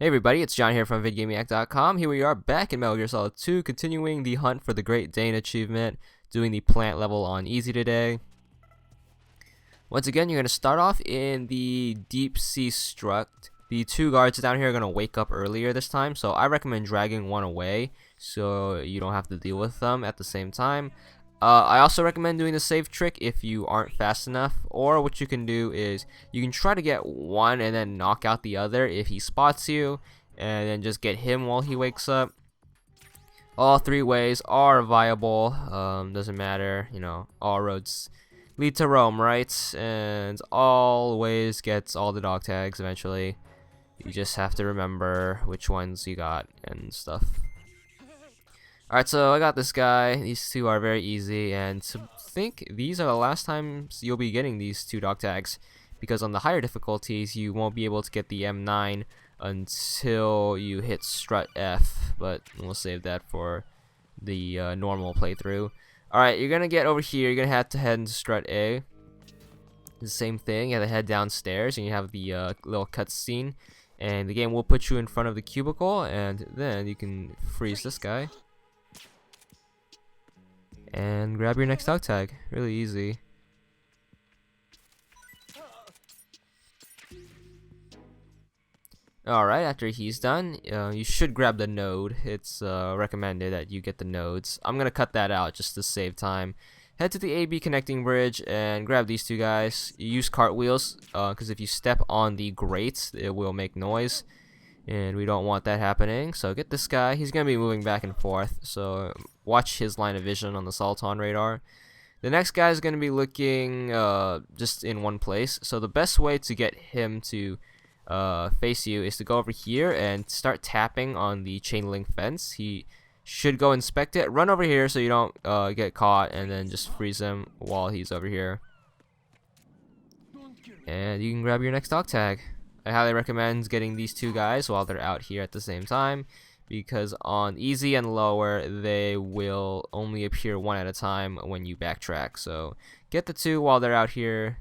Hey everybody, it's John here from VidGamiac.com. Here we are back in Metal Gear Solid 2, continuing the hunt for the Great Dane achievement, doing the plant level on easy today. Once again, you're going to start off in the Deep Sea Strut. The two guards down here are going to wake up earlier this time, so I recommend dragging one away so you don't have to deal with them at the same time. I also recommend doing the save trick if you aren't fast enough, or what you can do is you can try to get one and then knock out the other if he spots you, and then just get him while he wakes up. All three ways are viable. Doesn't matter, you know, all roads lead to Rome, right? And all ways gets all the dog tags eventually. You just have to remember which ones you got and stuff. Alright, so I got this guy. These two are very easy, and to think these are the last times you'll be getting these two dog tags, because on the higher difficulties you won't be able to get the M9 until you hit Strut F, but we'll save that for the normal playthrough. Alright, you're gonna get over here, you're gonna have to head into Strut A. The same thing, you have to head downstairs and you have the little cutscene, and the game will put you in front of the cubicle, and then you can freeze this guy and grab your next dog tag. Really easy. Alright, after he's done, you should grab the node. It's recommended that you get the nodes. I'm gonna cut that out just to save time. Head to the AB connecting bridge and grab these two guys. You use cartwheels, because if you step on the grates, it will make noise, and we don't want that happening. So get this guy. He's gonna be moving back and forth, so watch his line of vision on the Salton radar. The next guy is gonna be looking just in one place, so the best way to get him to face you is to go over here and start tapping on the chain link fence. He should go inspect it. Run over here so you don't get caught, and then just freeze him while he's over here, and you can grab your next dog tag. I highly recommend getting these two guys while they're out here at the same time, because on easy and lower they will only appear one at a time when you backtrack. So get the two while they're out here.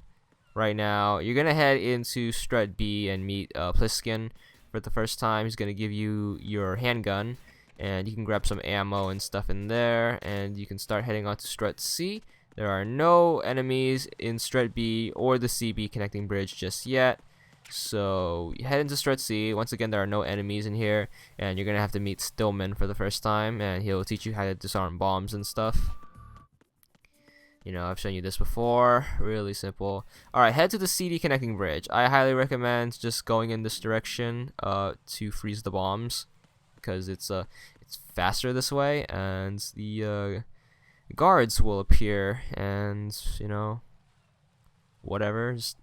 Right now you're gonna head into Strut B and meet Pliskin for the first time. He's gonna give you your handgun, and you can grab some ammo and stuff in there, and you can start heading on to Strut C. There are no enemies in Strut B or the CB connecting bridge just yet, so you head into Strut C. Once again, there are no enemies in here, and you're gonna have to meet Stillman for the first time, and he'll teach you how to disarm bombs and stuff. You know, I've shown you this before. Really simple. Alright, head to the CD connecting bridge. I highly recommend just going in this direction to freeze the bombs, because it's faster this way, and the guards will appear, and you know, whatever, just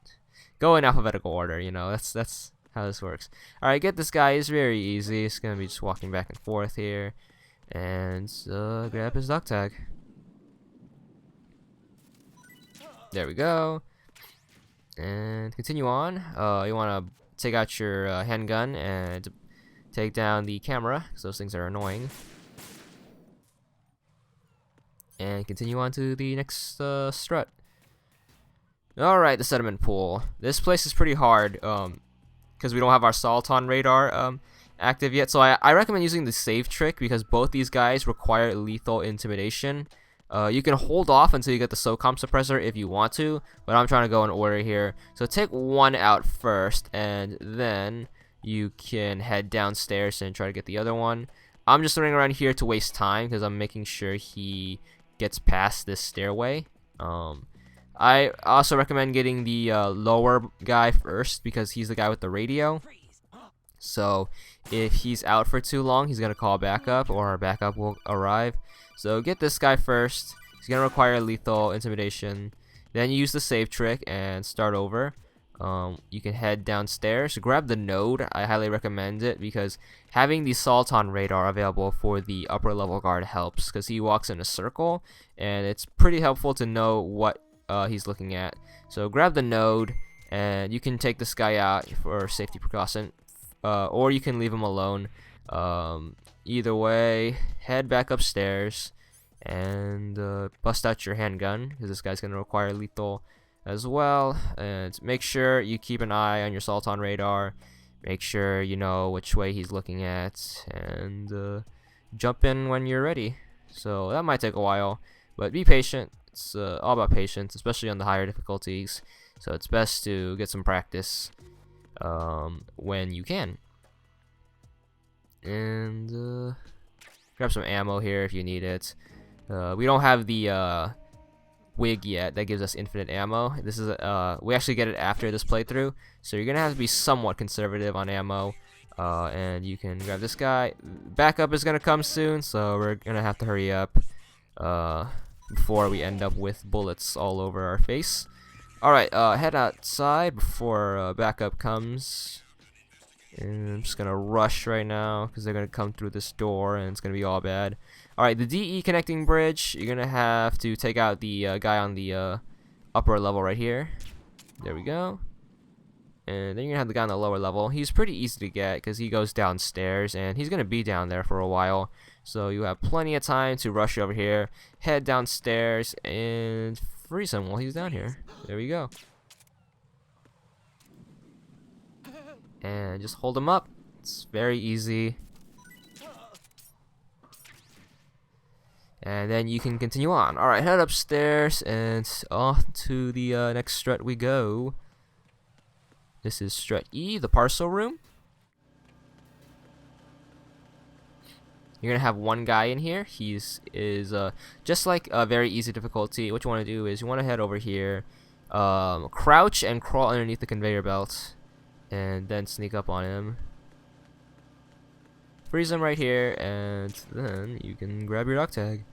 go in alphabetical order. You know, that's how this works. Alright, get this guy. It's very easy. It's gonna be just walking back and forth here, and grab his dog tag. There we go. And continue on. You want to take out your handgun and take down the camera, because those things are annoying. And continue on to the next strut. Alright, the sediment pool. This place is pretty hard, because we don't have our Salton radar active yet. So I recommend using the save trick, because both these guys require lethal intimidation. You can hold off until you get the SOCOM suppressor if you want to, but I'm trying to go in order here. So take one out first, and then you can head downstairs and try to get the other one. I'm just running around here to waste time, because I'm making sure he gets past this stairway. I also recommend getting the lower guy first, because he's the guy with the radio. So if he's out for too long, he's gonna call backup, or our backup will arrive. So get this guy first. He's gonna require lethal intimidation. Then you use the save trick and start over. You can head downstairs, grab the node. I highly recommend it, because having the Salton radar available for the upper level guard helps, because he walks in a circle, and it's pretty helpful to know what he's looking at. So grab the node, and you can take this guy out for safety precaution, or you can leave him alone. Either way, head back upstairs and bust out your handgun, because this guy's going to require lethal as well. And make sure you keep an eye on your Salton radar, Make sure you know which way he's looking at, and jump in when you're ready. So that might take a while, but be patient. It's all about patience, especially on the higher difficulties. So it's best to get some practice when you can. And grab some ammo here if you need it. We don't have the wig yet that gives us infinite ammo. This is we actually get it after this playthrough, so you're gonna have to be somewhat conservative on ammo. And you can grab this guy. Backup is gonna come soon, so we're gonna have to hurry up before we end up with bullets all over our face. Alright, head outside before backup comes. And I'm just gonna rush right now because they're gonna come through this door and it's gonna be all bad. Alright, the DE connecting bridge, you're gonna have to take out the guy on the upper level right here. There we go. And then you're gonna have the guy on the lower level. He's pretty easy to get because he goes downstairs and he's gonna be down there for a while. So you have plenty of time to rush over here, head downstairs, and freeze him while he's down here. There we go. And just hold him up. It's very easy. And then you can continue on. Alright, head upstairs and off to the next strut we go. This is Strut E, the parcel room. You're gonna have one guy in here. He's just like a very easy difficulty. What you want to do is you want to head over here, crouch and crawl underneath the conveyor belt, and then sneak up on him. Freeze him right here, and then you can grab your dog tag.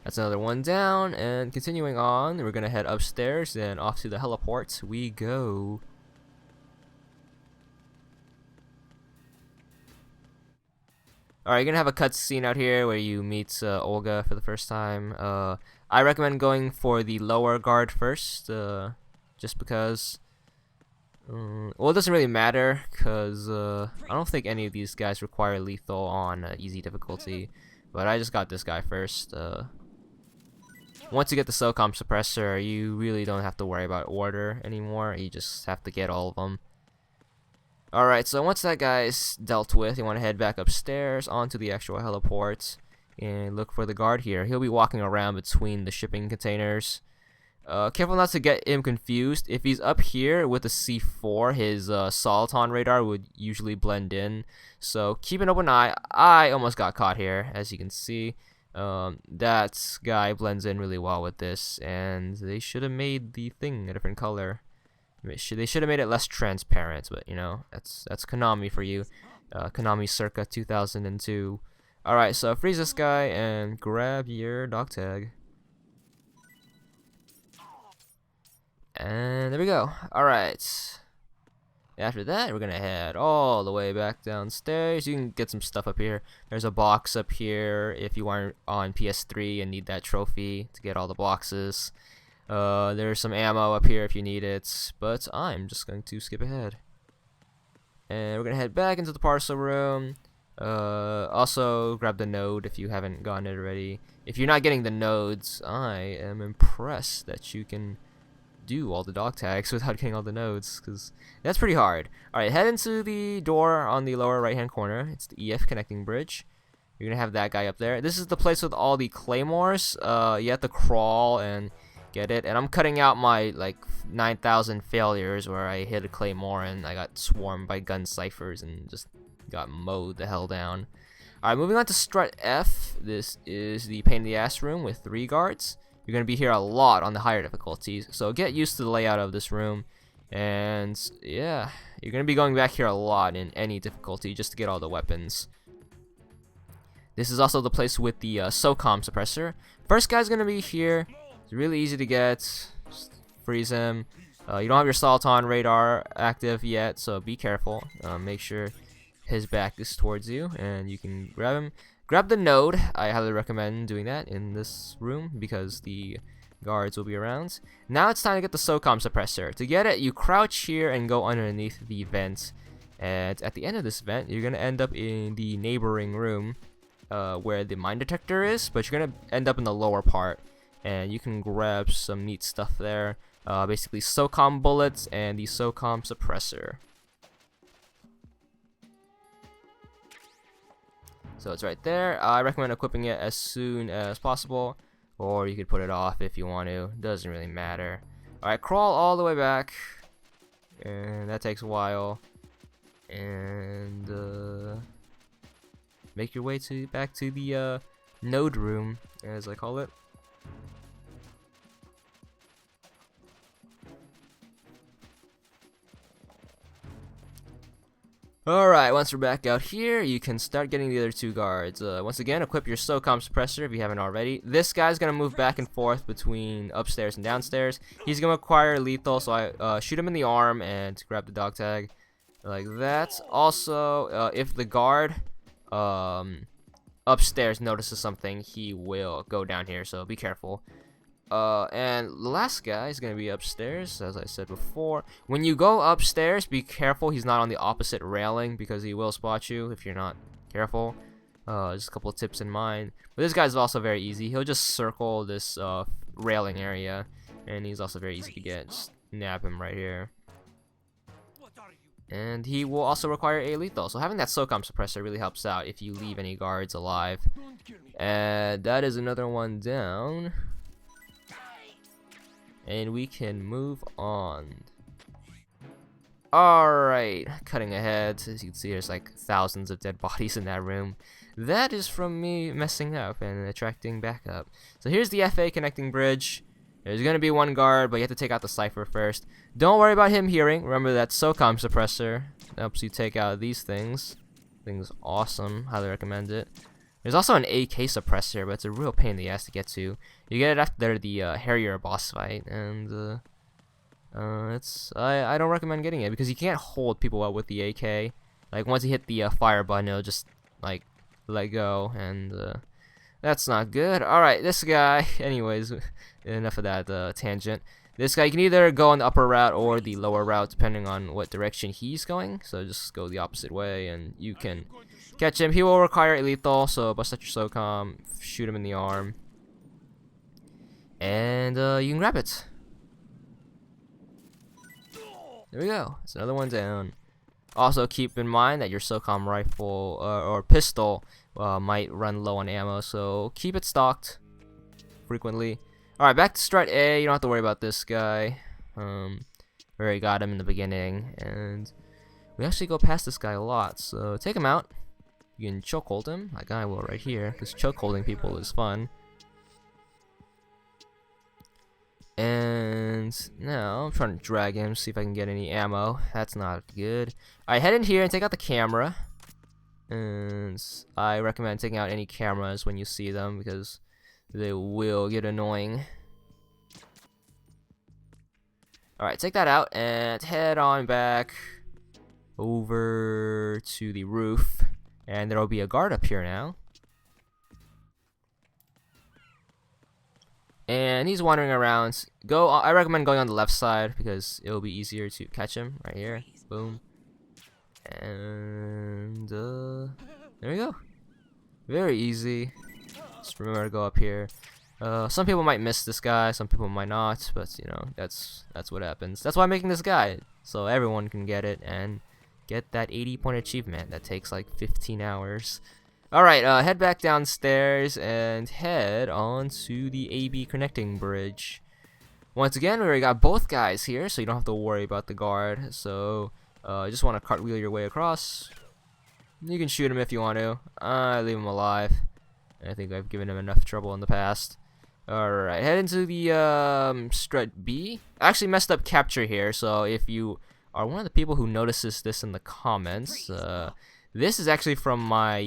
That's another one down, and continuing on, we're gonna head upstairs and off to the heliport we go. Alright, you're gonna have a cutscene out here where you meet Olga for the first time. I recommend going for the lower guard first, just because, well, it doesn't really matter, because I don't think any of these guys require lethal on easy difficulty, but I just got this guy first. Once you get the SOCOM suppressor, you really don't have to worry about order anymore. You just have to get all of them. Alright, so once that guy's dealt with, you want to head back upstairs onto the actual heliport and look for the guard here. He'll be walking around between the shipping containers. Careful not to get him confused. If he's up here with the C4, his Soliton radar would usually blend in. So keep an open eye. I almost got caught here, as you can see. That guy blends in really well with this, and they should have made the thing a different color. They should have made it less transparent, but you know, that's Konami for you. Konami circa 2002. Alright, so freeze this guy and grab your dog tag. And there we go. Alright. After that, we're gonna head all the way back downstairs. You can get some stuff up here. There's a box up here if you aren't on PS3 and need that trophy to get all the boxes. There's some ammo up here if you need it, but I'm just going to skip ahead. And we're gonna head back into the parcel room. Also grab the node if you haven't gotten it already. If you're not getting the nodes, I am impressed that you can do all the dog tags without getting all the nodes, because that's pretty hard. Alright, head into the door on the lower right hand corner. It's the EF connecting bridge. You're gonna have that guy up there. This is the place with all the claymores. You have to crawl and get it, and I'm cutting out my like 9,000 failures where I hit a claymore and I got swarmed by gun ciphers and just got mowed the hell down. Alright, moving on to Strut F. This is the pain in the ass room with 3 guards. You're going to be here a lot on the higher difficulties, so get used to the layout of this room. And yeah, you're going to be going back here a lot in any difficulty just to get all the weapons. This is also the place with the SOCOM suppressor. First guy's going to be here. It's really easy to get. Just freeze him. You don't have your Soliton radar active yet, so be careful. Make sure his back is towards you, and you can grab him. Grab the node. I highly recommend doing that in this room because the guards will be around. Now it's time to get the SOCOM suppressor. To get it, you crouch here and go underneath the vent. And at the end of this vent, you're going to end up in the neighboring room where the mine detector is, but you're going to end up in the lower part. and you can grab some neat stuff there. Basically SOCOM bullets and the SOCOM suppressor. So it's right there. I recommend equipping it as soon as possible, or you could put it off if you want to. Doesn't really matter. Alright, crawl all the way back, and that takes a while. And make your way back to the node room, as I call it. Alright, once we're back out here, you can start getting the other two guards. Once again, equip your SOCOM suppressor if you haven't already. This guy's going to move back and forth between upstairs and downstairs. He's going to acquire lethal, so I shoot him in the arm and grab the dog tag. Like that. Also, if the guard upstairs notices something, he will go down here, so be careful. And the last guy is going to be upstairs, as I said before. When you go upstairs, be careful he's not on the opposite railing, because he will spot you if you're not careful. Just a couple of tips in mind. But this guy's also very easy. He'll just circle this railing area, and he's also very easy to get. Just nab him right here. And he will also require a lethal, so having that SOCOM suppressor really helps out if you leave any guards alive. And that is another one down. And we can move on. Alright, cutting ahead. As you can see, there's like thousands of dead bodies in that room. That is from me messing up and attracting backup. So here's the FA connecting bridge. There's going to be one guard, but you have to take out the Cypher first. Don't worry about him hearing. Remember that SOCOM suppressor helps you take out these things. Thing's awesome. Highly recommend it. There's also an AK suppressor, but it's a real pain in the ass to get to. You get it after the Harrier boss fight, and I don't recommend getting it because you can't hold people up with the AK. Like once you hit the fire button, it'll just like let go, and that's not good. All right, this guy. Anyways, enough of that tangent. This guy, you can either go on the upper route or the lower route, depending on what direction he's going. So just go the opposite way, and you can catch him. He will require a lethal, so bust out your SOCOM, shoot him in the arm, and you can grab it. There we go. It's another one down. Also, keep in mind that your SOCOM rifle or pistol might run low on ammo, so keep it stocked frequently. Alright, back to Strut A. You don't have to worry about this guy. We already got him in the beginning, and we actually go past this guy a lot, so take him out. You can chokehold him, like I will right here, because chokeholding people is fun. And now I'm trying to drag him, see if I can get any ammo. That's not good. Alright, head in here and take out the camera. And I recommend taking out any cameras when you see them, because they will get annoying. Alright, take that out and head on back over to the roof. And there will be a guard up here now. And he's wandering around. I recommend going on the left side because it will be easier to catch him right here. Boom. And there we go. Very easy. Just remember to go up here. Some people might miss this guy, some people might not, but you know, that's what happens. That's why I'm making this guide, so everyone can get it and get that 80-point achievement that takes like 15 hours. Alright, head back downstairs and head on to the AB connecting bridge. Once again, we already got both guys here, so you don't have to worry about the guard. So, just want to cartwheel your way across. You can shoot him if you want to. Leave him alive. I think I've given him enough trouble in the past. Alright, head into the Strut B. I actually messed up capture here, so if you are one of the people who notices this in the comments, this is actually from my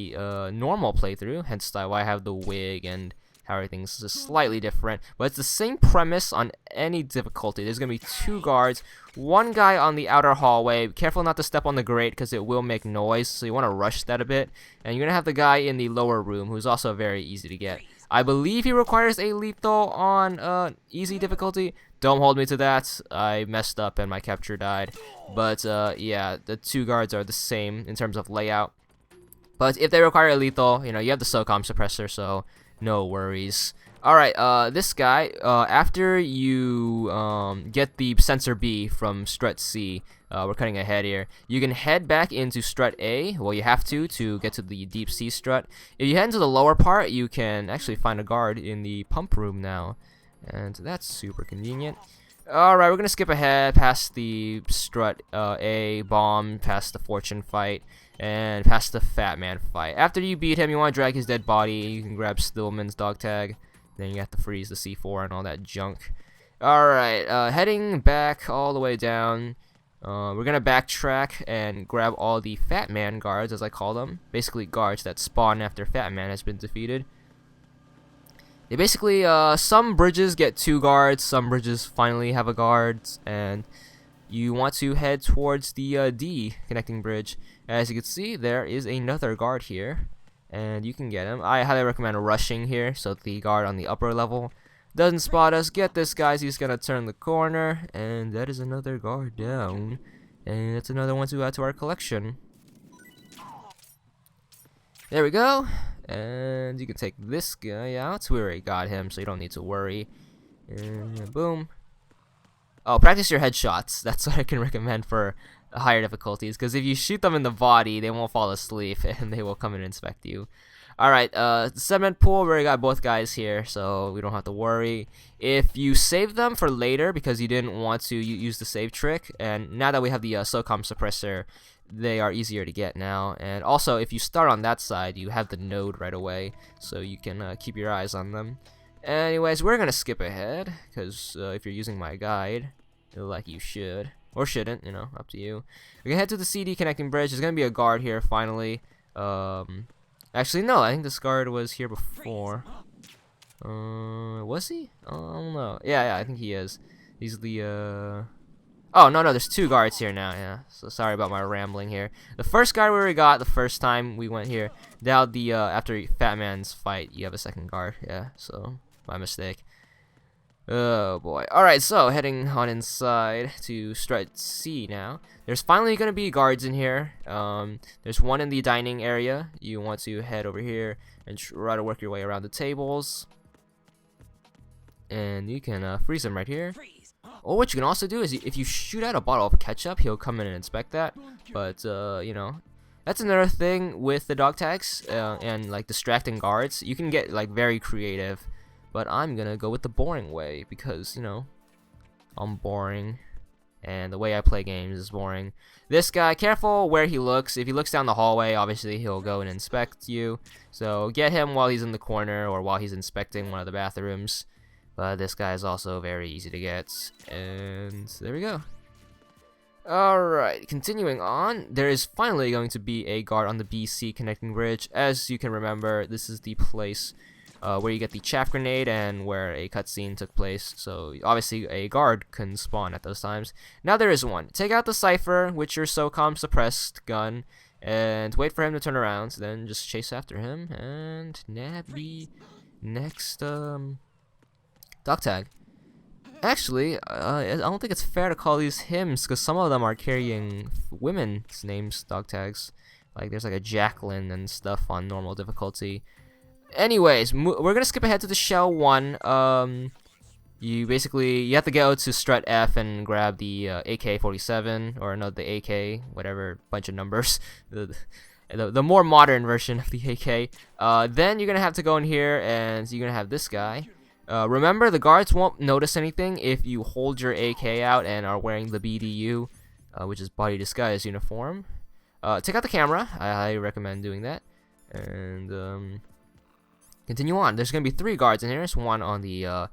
normal playthrough, hence why I have the wig and how everything's just slightly different. But it's the same premise on any difficulty. There's going to be two guards, one guy on the outer hallway. Be careful not to step on the grate because it will make noise, so you want to rush that a bit. And you're going to have the guy in the lower room who's also very easy to get. I believe he requires a lethal on easy difficulty. Don't hold me to that. I messed up and my capture died. But yeah, the two guards are the same in terms of layout. But if they require a lethal, you know, you have the SOCOM suppressor, so no worries. Alright, this guy, after you get the sensor B from Strut C, we're cutting ahead here, you can head back into Strut A. Well, you have to get to the deep sea strut. If you head into the lower part, you can actually find a guard in the pump room now, and that's super convenient. Alright, we're gonna skip ahead past the Strut A bomb, past the fortune fight, and past the Fatman fight. After you beat him, you want to drag his dead body. You can grab Stillman's dog tag. Then you have to freeze the C4 and all that junk. Alright, heading back all the way down. We're gonna backtrack and grab all the Fatman guards, as I call them. Basically guards that spawn after Fatman has been defeated. They basically, some bridges get 2 guards, some bridges finally have a guard, and you want to head towards the D connecting bridge. As you can see, there is another guard here, and you can get him. I highly recommend rushing here, so the guard on the upper level doesn't spot us. Get this, guys. He's gonna turn the corner, and that is another guard down, and that's another one to add to our collection. There we go. And you can take this guy out. We already got him, so you don't need to worry. And boom. Oh, practice your headshots. That's what I can recommend for higher difficulties. Because if you shoot them in the body, they won't fall asleep, and they will come and inspect you. Alright, the sediment pool, we already got both guys here, so we don't have to worry. If you save them for later because you didn't want to use the save trick, and now that we have the SOCOM suppressor, they are easier to get now. And also, if you start on that side, you have the node right away, so you can keep your eyes on them. Anyways, we're gonna skip ahead, because if you're using my guide, like you should, or shouldn't, you know, up to you. We're gonna head to the CD connecting bridge. There's gonna be a guard here, finally. Actually, no, I think this guard was here before. Was he? I don't know. Yeah, I think he is. He's the, Oh, no, there's 2 guards here now, yeah. So sorry about my rambling here. The first guard we already got the first time we went here. Now, after Fatman's fight, you have a second guard, yeah, so my mistake. Oh boy. Alright, so heading on inside to Strut C now. There's finally going to be guards in here. There's one in the dining area. You want to head over here and try to work your way around the tables. And you can freeze him right here. Or what you can also do is if you shoot out a bottle of ketchup, he'll come in and inspect that. But, you know, that's another thing with the dog tags and like distracting guards. You can get like very creative. But I'm gonna go with the boring way because, you know, I'm boring. And the way I play games is boring. This guy, careful where he looks. If he looks down the hallway, obviously he'll go and inspect you. So get him while he's in the corner or while he's inspecting one of the bathrooms. But this guy is also very easy to get. And there we go. Alright, continuing on. There is finally going to be a guard on the BC connecting bridge. As you can remember, this is the place where you get the chaff grenade and where a cutscene took place. So obviously a guard can spawn at those times. Now there is one. Take out the Cypher with your SOCOM suppressed gun and wait for him to turn around. Then just chase after him and nab the next dog tag. Actually, I don't think it's fair to call these hymns because some of them are carrying women's names dog tags. Like there's like a Jacqueline and stuff on normal difficulty. Anyways, we're gonna skip ahead to the shell 1. You have to go to Strut F and grab the AK-47 or no, the AK, whatever, bunch of numbers, the more modern version of the AK. Then you're gonna have to go in here and you're gonna have this guy. Remember, the guards won't notice anything if you hold your AK out and are wearing the BDU, which is body disguise uniform. Take out the camera. I highly recommend doing that. And continue on. There's gonna be 3 guards in here. There's one on the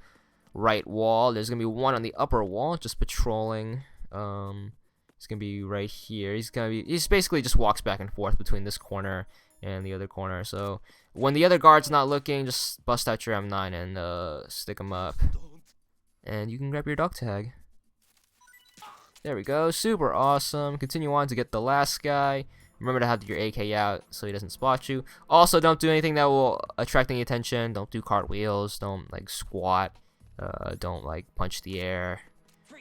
right wall. There's gonna be one on the upper wall, just patrolling. He's gonna be right here. He's basically just walks back and forth between this corner and the other corner. So when the other guard's not looking, just bust out your M9 and stick him up, and you can grab your dog tag. There we go. Super awesome. Continue on to get the last guy. Remember to have your AK out so he doesn't spot you. Also, don't do anything that will attract any attention. Don't do cartwheels. Don't like squat. Don't like punch the air.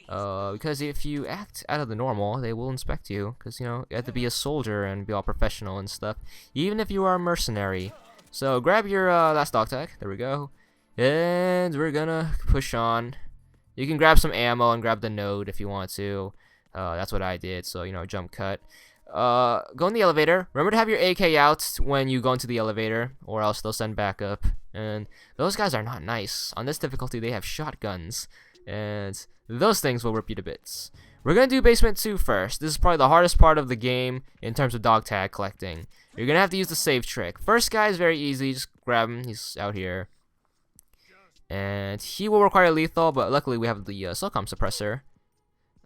Because if you act out of the normal, they will inspect you. Because, you know, you have to be a soldier and be all professional and stuff. Even if you are a mercenary. So grab your last dog tag. There we go. And we're gonna push on. You can grab some ammo and grab the node if you want to. That's what I did, so, you know, jump cut. Go in the elevator. Remember to have your AK out when you go into the elevator, or else they'll send backup. And those guys are not nice. On this difficulty, they have shotguns, and those things will rip you to bits. We're gonna do basement 2 first. This is probably the hardest part of the game in terms of dog tag collecting. You're gonna have to use the save trick. First guy is very easy. Just grab him. He's out here. And he will require lethal, but luckily we have the SOCOM suppressor,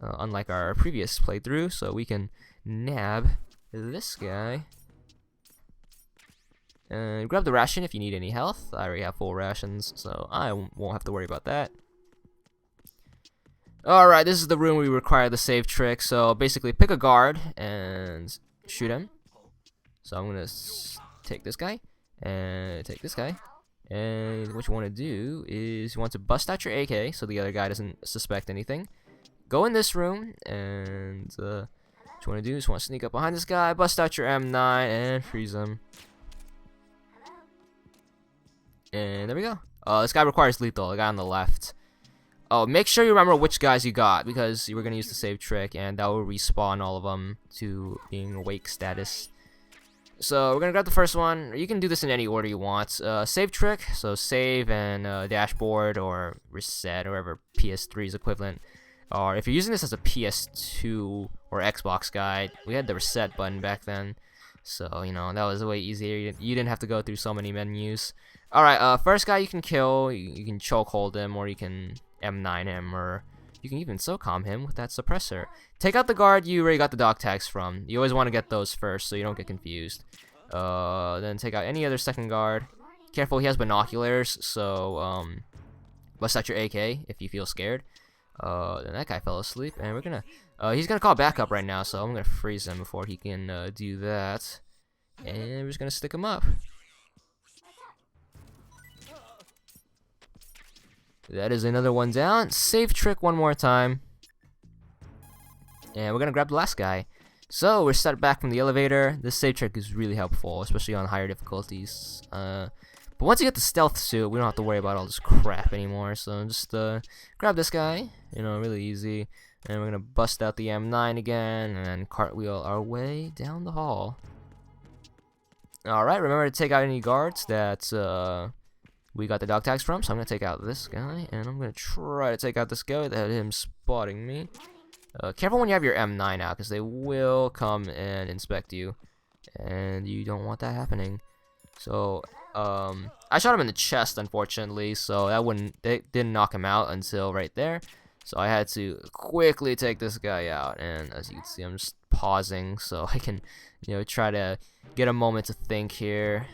unlike our previous playthrough, so we can nab this guy. And grab the ration if you need any health. I already have full rations, so I won't have to worry about that. Alright, this is the room where we require the save trick, so basically pick a guard and shoot him. So I'm going to take this guy, and take this guy. And what you want to do is you want to bust out your AK so the other guy doesn't suspect anything. Go in this room, and what you want to do is you want to sneak up behind this guy, bust out your M9, and freeze him. And there we go. This guy requires lethal, the guy on the left. Oh, make sure you remember which guys you got, because you were going to use the save trick, and that will respawn all of them to being awake status. So we're gonna grab the first one. You can do this in any order you want. Save trick, so save and dashboard or reset, or whatever PS3 is equivalent. Or if you're using this as a PS2 or Xbox guide, we had the reset button back then, so you know that was way easier. You didn't have to go through so many menus. All right, first guy you can kill. You can chokehold him, or you can M9 him, or you can even SOCOM him with that suppressor. Take out the guard you already got the dog tags from. You always want to get those first so you don't get confused. Then take out any other second guard. Careful, he has binoculars, so bust out your AK if you feel scared. Then that guy fell asleep, and we're gonna he's gonna call backup right now, so I'm gonna freeze him before he can do that. And we're just gonna stick him up. That is another one down. Save trick one more time. And we're gonna grab the last guy. So we're set back from the elevator. This save trick is really helpful, especially on higher difficulties. But once you get the stealth suit, we don't have to worry about all this crap anymore. So just grab this guy, you know, really easy. And we're gonna bust out the M9 again, and then cartwheel our way down the hall. Alright, remember to take out any guards that we got the dog tags from. So I'm gonna take out this guy, and I'm gonna try to take out this guy without him spotting me. Careful when you have your M9 out, because they will come and inspect you, and you don't want that happening. So I shot him in the chest, unfortunately, so they didn't knock him out until right there. So I had to quickly take this guy out, and as you can see, I'm just pausing so I can, you know, try to get a moment to think here.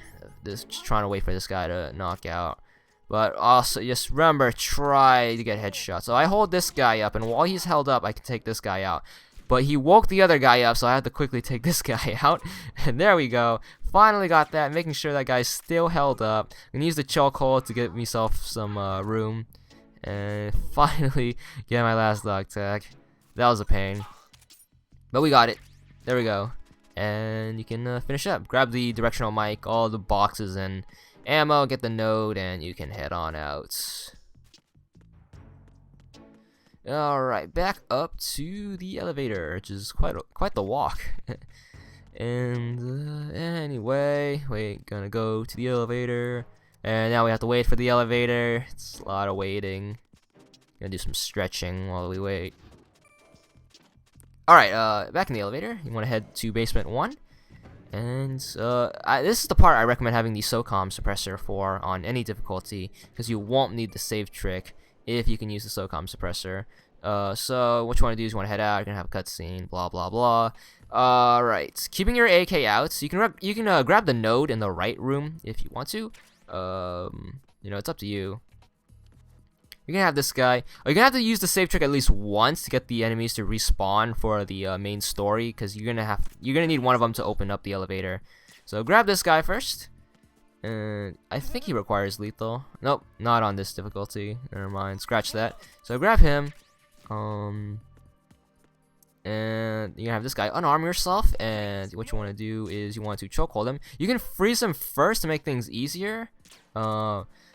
Just trying to wait for this guy to knock out. But also, just remember, try to get headshots. So I hold this guy up, and while he's held up, I can take this guy out. But he woke the other guy up, so I had to quickly take this guy out. And there we go. Finally got that, making sure that guy's still held up. I'm gonna use the chokehold to get myself some room. And finally get my last dog tag. That was a pain. But we got it. There we go. And you can finish up. Grab the directional mic, all the boxes, and ammo, get the node, and you can head on out. Alright, back up to the elevator, which is quite the walk. And anyway, we're gonna go to the elevator, and now we have to wait for the elevator. It's a lot of waiting. Gonna do some stretching while we wait. Alright, back in the elevator. You want to head to basement 1. And this is the part I recommend having the SOCOM suppressor for on any difficulty, because you won't need the save trick if you can use the SOCOM suppressor. So what you want to do is you want to head out. You're gonna have a cutscene, blah blah blah. Alright, keeping your AK out, so you can grab the node in the right room if you want to. You know, it's up to you. You're gonna have this guy. You're gonna have to use the save trick at least once to get the enemies to respawn for the main story, because you're gonna need one of them to open up the elevator. So grab this guy first. And I think he requires lethal. Nope, not on this difficulty. Never mind. Scratch that. So grab him. And you're gonna have this guy unarm yourself, and what you want to do is you want to chokehold him. You can freeze him first to make things easier.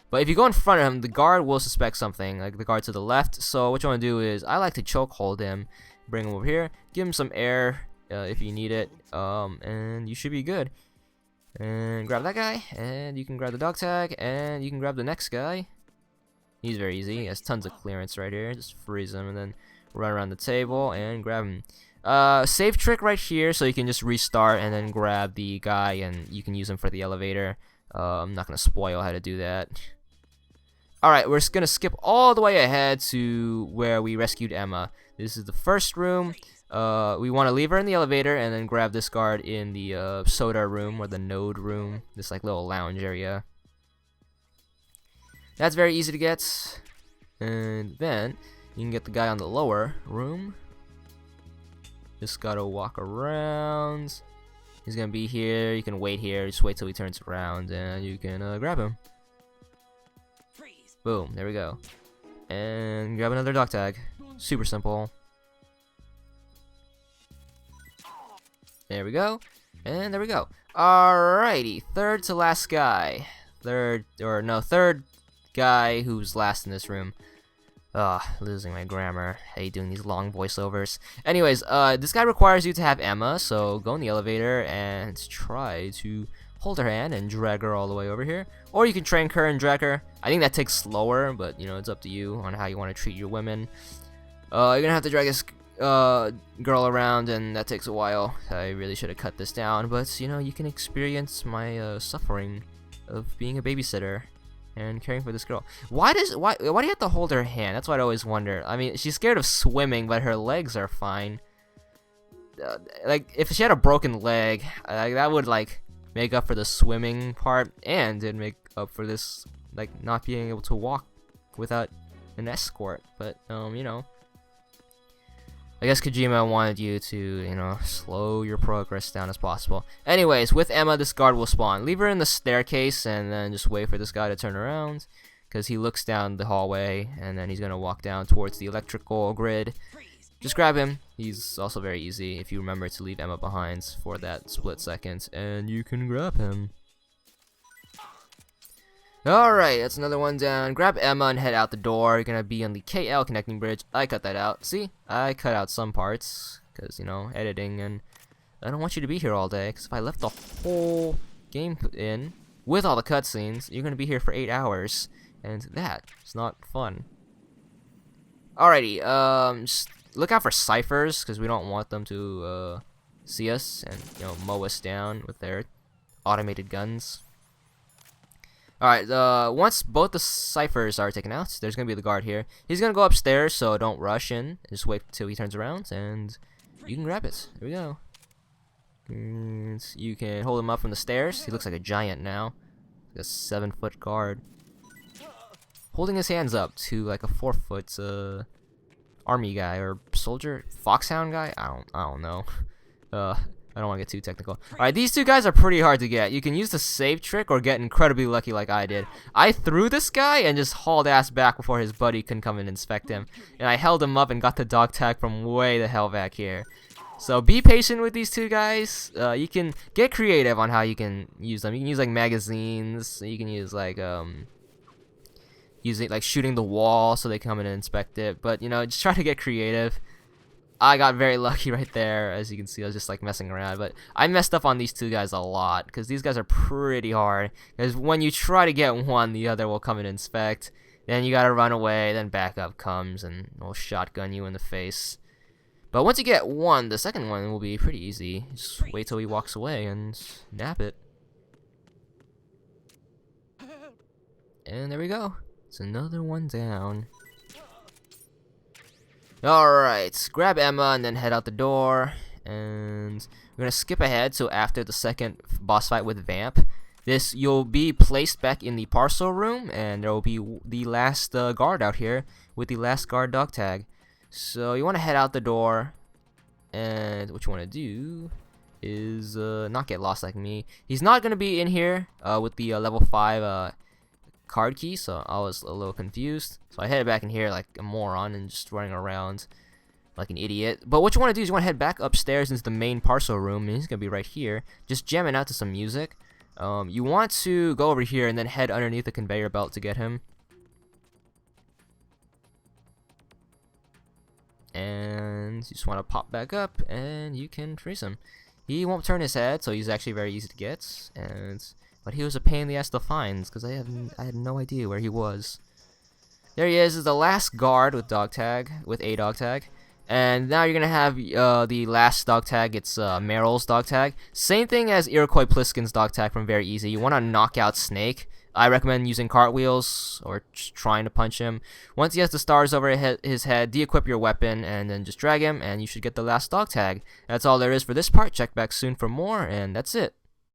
But if you go in front of him, the guard will suspect something, like the guard to the left. So what you want to do is, I like to choke hold him, bring him over here, give him some air if you need it, and you should be good. And grab that guy, and you can grab the dog tag, and you can grab the next guy. He's very easy. He has tons of clearance right here. Just freeze him, and then run around the table and grab him. Save trick right here, so you can just restart and then grab the guy, and you can use him for the elevator. I'm not gonna spoil how to do that. Alright, we're just gonna skip all the way ahead to where we rescued Emma. This is the first room. We want to leave her in the elevator and then grab this guard in the soda room, or the node room, this like little lounge area. That's very easy to get. And then you can get the guy on the lower room. Just gotta walk around. He's gonna be here. You can wait here. Just wait till he turns around, and you can grab him. Boom, there we go. And grab another dog tag. Super simple. There we go. And there we go. Alrighty, third to last guy. Third guy who's last in this room. Losing my grammar. I hate doing these long voiceovers. Anyways, this guy requires you to have Emma, so go in the elevator and try to hold her hand and drag her all the way over here. Or you can train her and drag her. I think that takes slower, but you know, it's up to you on how you want to treat your women. You're gonna have to drag this girl around, and that takes a while. I really should have cut this down, but you know, you can experience my suffering of being a babysitter and caring for this girl. Why do you have to hold her hand? That's what I always wonder. I mean, she's scared of swimming, but her legs are fine. Like, if she had a broken leg, that would like make up for the swimming part, and it'd make up for this like not being able to walk without an escort. But you know, I guess Kojima wanted you to, you know, slow your progress down as possible. Anyways, with Emma, this guard will spawn. Leave her in the staircase and then just wait for this guy to turn around, because he looks down the hallway and then he's going to walk down towards the electrical grid. Just grab him. He's also very easy if you remember to leave Emma behind for that split second, and you can grab him. Alright, that's another one down. Grab Emma and head out the door. You're gonna be on the KL connecting bridge. I cut that out. See? I cut out some parts, because, you know, editing, and I don't want you to be here all day, because if I left the whole game in, with all the cutscenes, you're gonna be here for 8 hours, and that is not fun. Alrighty, just look out for ciphers, because we don't want them to see us and, you know, mow us down with their automated guns. Alright, once both the ciphers are taken out, there's gonna be the guard here. He's gonna go upstairs, so don't rush in. Just wait till he turns around, and you can grab it. There we go. And you can hold him up from the stairs. He looks like a giant now. Like a 7-foot guard. Holding his hands up to like a 4-foot army guy or soldier, foxhound guy. I don't know. I don't want to get too technical. Alright, these two guys are pretty hard to get. You can use the save trick or get incredibly lucky like I did. I threw this guy and just hauled ass back before his buddy couldn't come and inspect him. And I held him up and got the dog tag from way the hell back here. So be patient with these two guys. You can get creative on how you can use them. You can use like magazines. You can use like using like shooting the wall so they come in and inspect it. But you know, just try to get creative. I got very lucky right there. As you can see, I was just like messing around, but I messed up on these two guys a lot, because these guys are pretty hard. Because when you try to get one, the other will come and inspect. Then you gotta run away, then backup comes and will shotgun you in the face. But once you get one, the second one will be pretty easy. Just wait till he walks away and nap it. And there we go. It's another one down. Alright, grab Emma and then head out the door. And we're gonna skip ahead so after the second boss fight with Vamp. You'll be placed back in the Parcel room, and there will be the last guard out here with the last guard dog tag. So you want to head out the door, and what you want to do is not get lost like me. He's not gonna be in here with the level 5 card key, so I was a little confused. So I headed back in here like a moron and just running around like an idiot. But what you want to do is you want to head back upstairs into the main Parcel room, and he's gonna be right here, just jamming out to some music. You want to go over here and then head underneath the conveyor belt to get him. And you just want to pop back up and you can freeze him. He won't turn his head, so he's actually very easy to get. But he was a pain in the ass to find because I had no idea where he was. There he is the last guard with dog tag, with a dog tag. And now you're gonna have the last dog tag. It's Meryl's dog tag. Same thing as Iroquois Pliskin's dog tag from Very Easy. You want to knock out Snake. I recommend using cartwheels or just trying to punch him. Once he has the stars over his head, de-equip your weapon and then just drag him, and you should get the last dog tag. That's all there is for this part. Check back soon for more, and that's it.